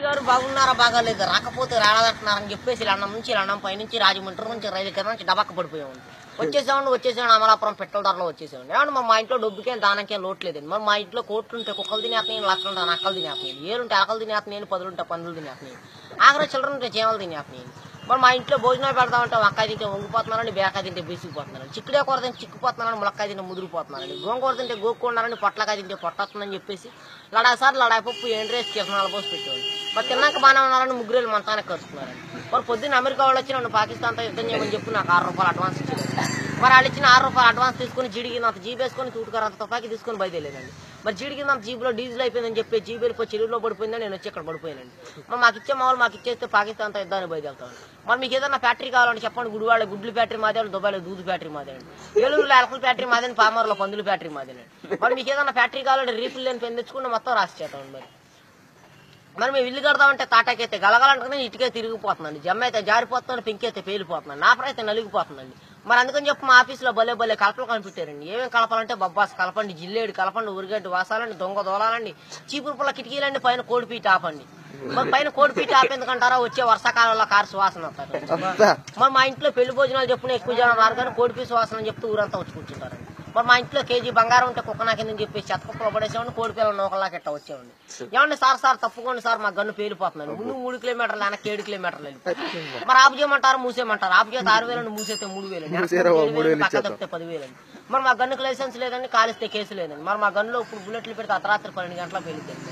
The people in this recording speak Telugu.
గారు బాగున్నారా బాగాలేదు రాకపోతే రాలేదంటున్నారని చెప్పేసి లండం నుంచి లండం పైనుంచి రాజమండ్రి నుంచి రైలు కింద నుంచి డబక్క పడిపోయామండి. వచ్చేసామండి అమలాపురం పెట్రోల్ ధరలో వచ్చేసామండి. ఏమంటే మా ఇంట్లో డబ్బుకేం దానికేం లోటు లేదండి. మరి మా ఇంట్లో కోట్లు ఉంటే కుక్కలు తినేస్తున్నాయి, లక్షలు ఉంటే నక్కలు తినేస్తున్నాయి, ఏలుంటే ఆకలు తినేస్తున్నాయి, పదులుంటే పందులు తినేస్తున్నాయి, ఆఖరి చిల్లర ఉంటే చీమలు తినేస్తున్నాయి. మరి మా ఇంట్లో భోజనాలు పెడతామంటే వంకాయ తింటే వంగిపోతున్నారండి, బేకాయ తింటే బీసిపోతున్నారండి, చిక్కుడే కూర తింటే చిక్కుపోతున్నారని, ములక్కాయ తింటే ముదిరిపోతున్నారండి, గోంగూర తింటే గోక్కున్నారని, పొట్లకాయ తింటే పొట్టొస్తుందని చెప్పేసి లడాసారి లడాపప్పు ఎండ్రేసి కిరణాలు పోసి పెట్టేవాళ్ళు. మరి తిన్నాక బాగానే ఉన్నారని ముగ్గురేళ్ళు మంతానికి కలుసుకున్నారండి. మరి పొద్దున్న అమెరికా వాళ్ళు వచ్చి నన్ను పాకిస్తాన్తో యుద్ధం చేయమని చెప్పి నాకు 6 రూపాయలు అడ్వాన్స్ ఇచ్చారు. మరి వాళ్ళు ఇచ్చిన 6 రూపాయలు అడ్వాన్స్ తీసుకుని జీడికినంత జీబు వేసుకొని తూటుకారంత తుపాకి తీసుకొని బయలుదేరానండి. మరి జీడికినంత జీబులో డీజిల్ అయిపోయిందని చెప్పి జీబు వెళ్ళిపోయి చెరువులో పడిపోయిందని నేను వచ్చి ఇక్కడ పడిపోయానండి. మరి మాకు ఇచ్చే మామూలు మాకు ఇచ్చేస్తే పాకిస్తాన్తో యుద్ధాన్ని బయలుదేరుతాను. మరి మీకు ఏదైనా ఫ్యాక్టరీ కావాలంటే చెప్పండి. గుడివాళ్ళ గుడ్లు ఫ్యాక్టరీ మాదేనండి, దుబాయ్లో దూదు ఫ్యాక్టరీ మాదేనండి, ఏలూరులో ఎలకల ఫ్యాక్టరీ మాదేని, పామర్లో పందుల ఫ్యాక్టరీ మాదేనండి. మరి మీకు ఏదైనా ఫ్యాక్టరీ కావాలంటే రీఫిల్ లేని పెన్ తెచ్చుకుంటే మొత్తం రాసి చేస్తామండి. మరి మేము ఇల్లు కడదామంటే తాటాకైతే గలగలంటే ఇటుకే తిరిగిపోతుందండి, జమ్మ అయితే జారిపోతుందండి, పెంకి అయితే పేలిపోతుందండి, నాపర అయితే నలిగిపోతుందండి. మరి అందుకని చెప్పి మా ఆఫీసులో భలే కలపలు కనిపెట్టారండి. ఏమేమి కలపాలంటే బొబ్బాస్ కలపండి, జిల్లేడు కలపండి, ఉరిగడ్డి వాసాలండి, దొంగ దోలాలండి, చీపురు పుల్ల కిటికీలండి, పైన కోడిపీట ఆపండి. మరి పైన కోడిపీట ఆపేందుకంటారా వచ్చే వర్షాకాలంలో కారు సువాసన వస్తారు. మరి మా ఇంట్లో పెళ్లి భోజనాలు చెప్పున ఎక్కువ జనం రారు కానీ కోడిపీ సువాసన చెప్తూ ఊరంతా వచ్చి కూర్చుంటారండి. మరి మా ఇంట్లో కేజీ బంగారం ఉంటే కుక్క నాకిందని చెప్పేసి చెత్తకుప్పలో పడేసేవాడిని, కోడి పిల్లలు నూకల్లాకి ఎట్ట వచ్చేవాడిని. ఏమండి సార్ తప్పుకోండి సార్ మా గన్ను పేలిపోతున్నాను, ముందు 3 కిలోమీటర్లు వెనక్కి 7 కిలోమీటర్లు వెళ్ళి మరి ఆపు చేయమంటారు మూసేయమంటారు. ఆపు చేస్తే 6,000 మూసేస్తే 3,000 పక్క తప్పితే 10,000. మరి మా గన్నుకు లైసెన్స్ లేదండి, కాలిస్తే కేసు లేదండి. మరి మా గన్నులో ఇప్పుడు బుల్లెట్లు పెడితే అర్ధరాత్రి 12 గంటలకు వెళ్ళిపోయింది.